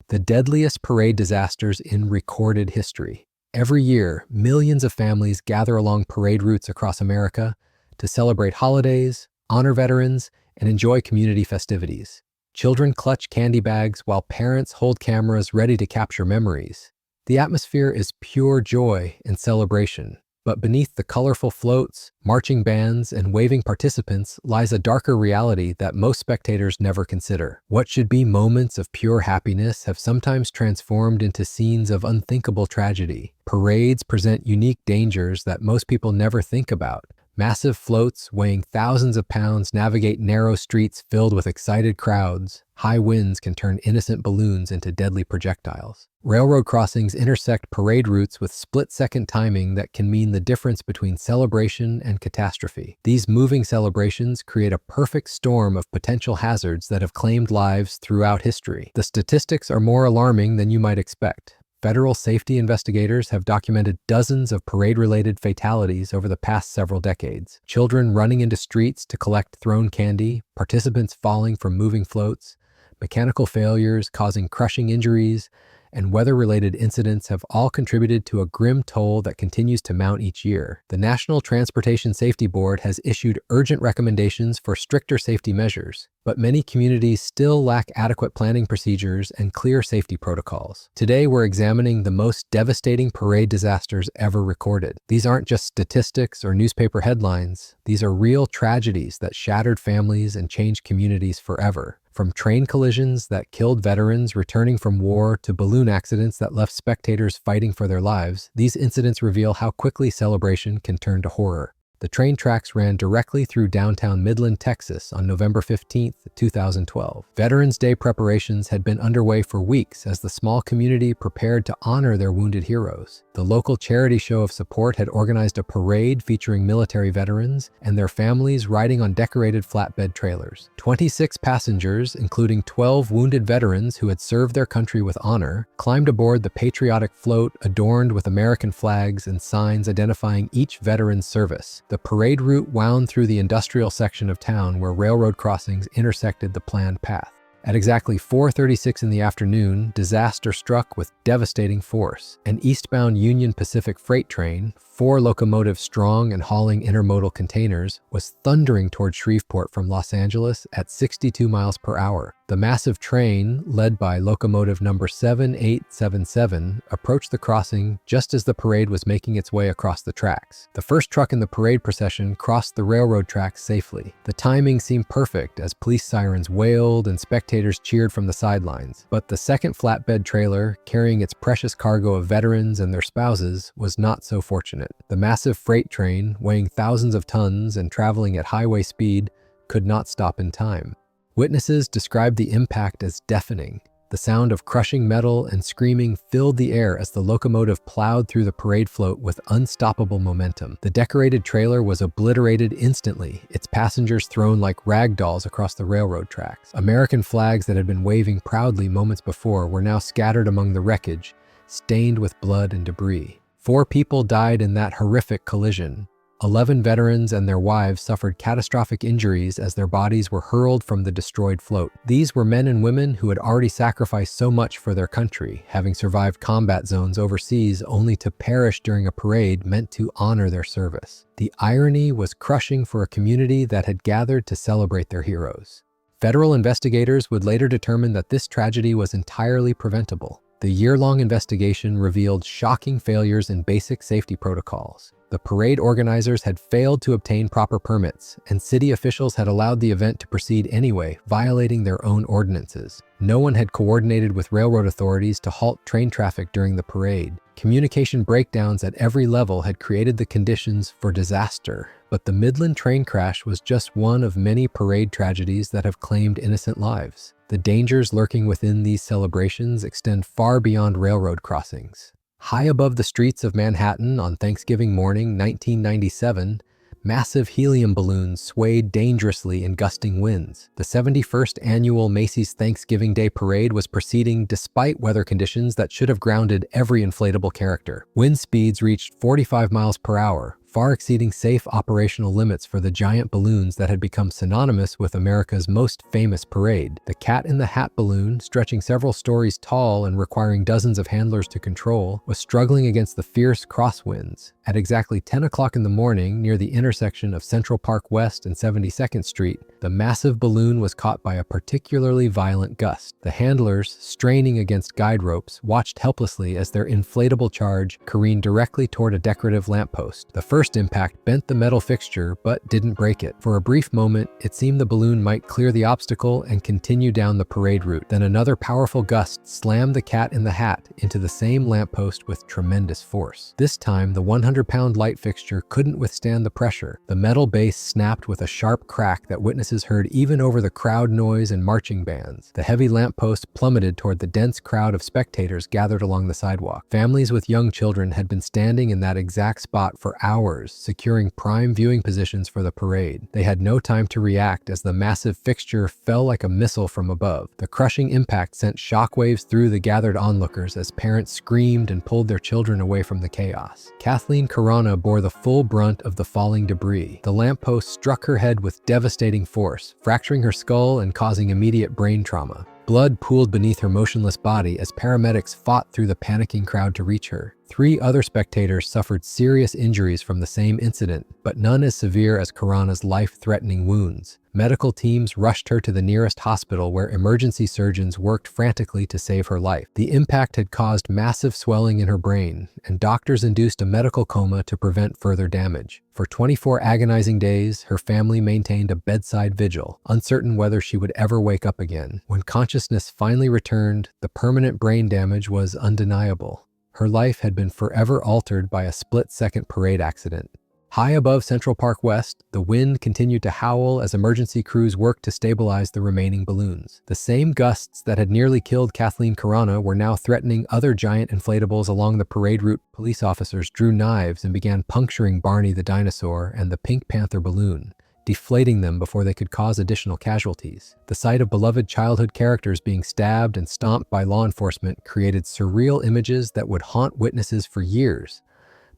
the deadliest parade disasters in recorded history. Every year, millions of families gather along parade routes across America to celebrate holidays, honor veterans, and enjoy community festivities. Children clutch candy bags while parents hold cameras ready to capture memories. The atmosphere is pure joy and celebration, but beneath the colorful floats, marching bands, and waving participants lies a darker reality that most spectators never consider. What should be moments of pure happiness have sometimes transformed into scenes of unthinkable tragedy. Parades present unique dangers that most people never think about. Massive floats weighing thousands of pounds navigate narrow streets filled with excited crowds. High winds can turn innocent balloons into deadly projectiles. Railroad crossings intersect parade routes with split-second timing that can mean the difference between celebration and catastrophe. These moving celebrations create a perfect storm of potential hazards that have claimed lives throughout history. The statistics are more alarming than you might expect. Federal safety investigators have documented dozens of parade-related fatalities over the past several decades. Children running into streets to collect thrown candy, participants falling from moving floats, mechanical failures causing crushing injuries, and weather-related incidents have all contributed to a grim toll that continues to mount each year. The National Transportation Safety Board has issued urgent recommendations for stricter safety measures, but many communities still lack adequate planning procedures and clear safety protocols. Today, we're examining the most devastating parade disasters ever recorded. These aren't just statistics or newspaper headlines. These are real tragedies that shattered families and changed communities forever. From train collisions that killed veterans returning from war to balloon accidents that left spectators fighting for their lives, these incidents reveal how quickly celebration can turn to horror. The train tracks ran directly through downtown Midland, Texas on November 15, 2012. Veterans Day preparations had been underway for weeks as the small community prepared to honor their wounded heroes. The local charity show of support had organized a parade featuring military veterans and their families riding on decorated flatbed trailers. 26 passengers, including 12 wounded veterans who had served their country with honor, climbed aboard the patriotic float adorned with American flags and signs identifying each veteran's service. The parade route wound through the industrial section of town where railroad crossings intersected the planned path. At exactly 4:36 in the afternoon, disaster struck with devastating force. An eastbound Union Pacific freight train, 4 locomotives strong and hauling intermodal containers, was thundering toward Shreveport from Los Angeles at 62 miles per hour. The massive train, led by locomotive number 7877, approached the crossing just as the parade was making its way across the tracks. The first truck in the parade procession crossed the railroad tracks safely. The timing seemed perfect as police sirens wailed and spectators cheered from the sidelines. But the second flatbed trailer, carrying its precious cargo of veterans and their spouses, was not so fortunate. The massive freight train, weighing thousands of tons and traveling at highway speed, could not stop in time. Witnesses described the impact as deafening. The sound of crushing metal and screaming filled the air as the locomotive plowed through the parade float with unstoppable momentum. The decorated trailer was obliterated instantly, its passengers thrown like rag dolls across the railroad tracks. American flags that had been waving proudly moments before were now scattered among the wreckage, stained with blood and debris. 4 people died in that horrific collision. 11 veterans and their wives suffered catastrophic injuries as their bodies were hurled from the destroyed float. These were men and women who had already sacrificed so much for their country, having survived combat zones overseas only to perish during a parade meant to honor their service. The irony was crushing for a community that had gathered to celebrate their heroes. Federal investigators would later determine that this tragedy was entirely preventable. The year-long investigation revealed shocking failures in basic safety protocols. The parade organizers had failed to obtain proper permits, and city officials had allowed the event to proceed anyway, violating their own ordinances. No one had coordinated with railroad authorities to halt train traffic during the parade. Communication breakdowns at every level had created the conditions for disaster. But the Midland train crash was just one of many parade tragedies that have claimed innocent lives. The dangers lurking within these celebrations extend far beyond railroad crossings. High above the streets of Manhattan on Thanksgiving morning, 1997, massive helium balloons swayed dangerously in gusting winds. The 71st annual Macy's Thanksgiving Day Parade was proceeding despite weather conditions that should have grounded every inflatable character. Wind speeds reached 45 miles per hour, far exceeding safe operational limits for the giant balloons that had become synonymous with America's most famous parade. The Cat in the Hat balloon, stretching several stories tall and requiring dozens of handlers to control, was struggling against the fierce crosswinds. At exactly 10 o'clock in the morning, near the intersection of Central Park West and 72nd Street, the massive balloon was caught by a particularly violent gust. The handlers, straining against guide ropes, watched helplessly as their inflatable charge careened directly toward a decorative lamppost. The first impact bent the metal fixture, but didn't break it. For a brief moment, it seemed the balloon might clear the obstacle and continue down the parade route. Then another powerful gust slammed the Cat in the Hat into the same lamppost with tremendous force. This time, the 100-pound light fixture couldn't withstand the pressure. The metal base snapped with a sharp crack that witnesses heard even over the crowd noise and marching bands. The heavy lamppost plummeted toward the dense crowd of spectators gathered along the sidewalk. Families with young children had been standing in that exact spot for hours, securing prime viewing positions for the parade. They had no time to react as the massive fixture fell like a missile from above. The crushing impact sent shockwaves through the gathered onlookers as parents screamed and pulled their children away from the chaos. Kathleen Caronna bore the full brunt of the falling debris. The lamppost struck her head with devastating force, fracturing her skull and causing immediate brain trauma. Blood pooled beneath her motionless body as paramedics fought through the panicking crowd to reach her. 3 other spectators suffered serious injuries from the same incident, but none as severe as Caronna's life-threatening wounds. Medical teams rushed her to the nearest hospital where emergency surgeons worked frantically to save her life. The impact had caused massive swelling in her brain, and doctors induced a medical coma to prevent further damage. For 24 agonizing days, her family maintained a bedside vigil, uncertain whether she would ever wake up again. When consciousness finally returned, the permanent brain damage was undeniable. Her life had been forever altered by a split-second parade accident. High above Central Park West, the wind continued to howl as emergency crews worked to stabilize the remaining balloons. The same gusts that had nearly killed Kathleen Caronna were now threatening other giant inflatables along the parade route. Police officers drew knives and began puncturing Barney the dinosaur and the Pink Panther balloon, deflating them before they could cause additional casualties. The sight of beloved childhood characters being stabbed and stomped by law enforcement created surreal images that would haunt witnesses for years.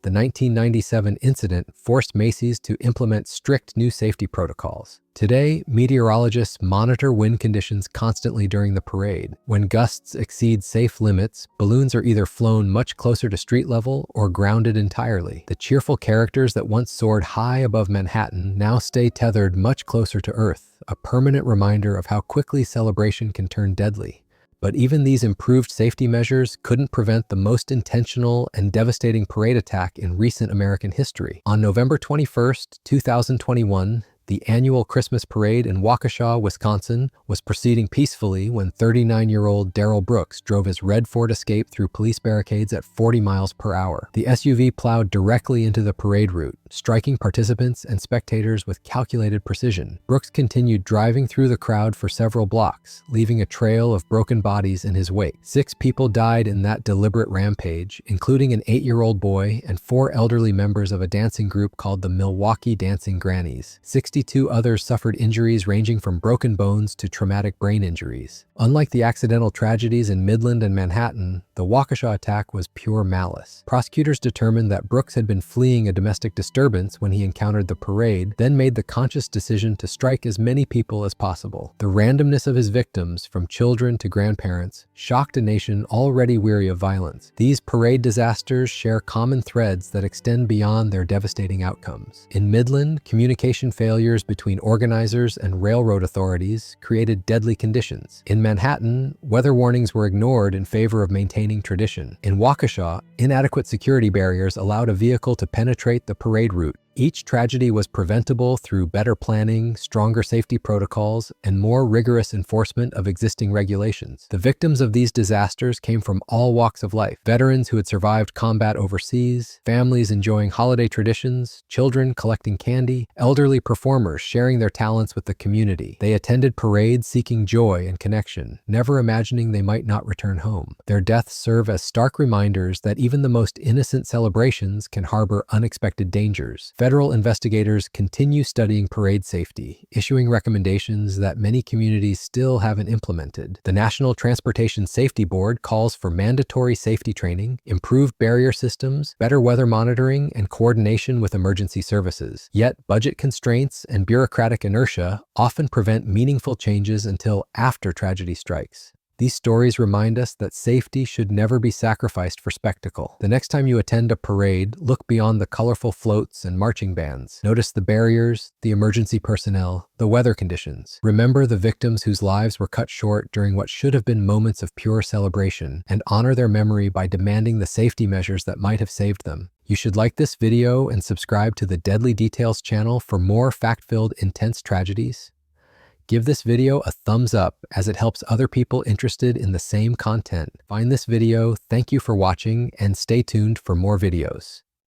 The 1997 incident forced Macy's to implement strict new safety protocols. Today, meteorologists monitor wind conditions constantly during the parade. When gusts exceed safe limits, balloons are either flown much closer to street level or grounded entirely. The cheerful characters that once soared high above Manhattan now stay tethered much closer to Earth, a permanent reminder of how quickly celebration can turn deadly. But even these improved safety measures couldn't prevent the most intentional and devastating parade attack in recent American history. On November 21st, 2021, the annual Christmas parade in Waukesha, Wisconsin, was proceeding peacefully when 39-year-old Darrell Brooks drove his red Ford Escape through police barricades at 40 miles per hour. The SUV plowed directly into the parade route, striking participants and spectators with calculated precision. Brooks continued driving through the crowd for several blocks, leaving a trail of broken bodies in his wake. 6 people died in that deliberate rampage, including an 8-year-old boy and 4 elderly members of a dancing group called the Milwaukee Dancing Grannies. 62 others suffered injuries ranging from broken bones to traumatic brain injuries. Unlike the accidental tragedies in Midland and Manhattan, the Waukesha attack was pure malice. Prosecutors determined that Brooks had been fleeing a domestic disturbance when he encountered the parade, then made the conscious decision to strike as many people as possible. The randomness of his victims, from children to grandparents, shocked a nation already weary of violence. These parade disasters share common threads that extend beyond their devastating outcomes. In Midland, communication failures between organizers and railroad authorities created deadly conditions. In Manhattan, weather warnings were ignored in favor of maintaining tradition. In Waukesha, inadequate security barriers allowed a vehicle to penetrate the parade route. Each tragedy was preventable through better planning, stronger safety protocols, and more rigorous enforcement of existing regulations. The victims of these disasters came from all walks of life: veterans who had survived combat overseas, families enjoying holiday traditions, children collecting candy, elderly performers sharing their talents with the community. They attended parades seeking joy and connection, never imagining they might not return home. Their deaths serve as stark reminders that even the most innocent celebrations can harbor unexpected dangers. Federal investigators continue studying parade safety, issuing recommendations that many communities still haven't implemented. The National Transportation Safety Board calls for mandatory safety training, improved barrier systems, better weather monitoring, and coordination with emergency services. Yet, budget constraints and bureaucratic inertia often prevent meaningful changes until after tragedy strikes. These stories remind us that safety should never be sacrificed for spectacle. The next time you attend a parade, look beyond the colorful floats and marching bands. Notice the barriers, the emergency personnel, the weather conditions. Remember the victims whose lives were cut short during what should have been moments of pure celebration, and honor their memory by demanding the safety measures that might have saved them. You should like this video and subscribe to the Deadly Details channel for more fact-filled, intense tragedies. Give this video a thumbs up as it helps other people interested in the same content find this video. Thank you for watching and stay tuned for more videos.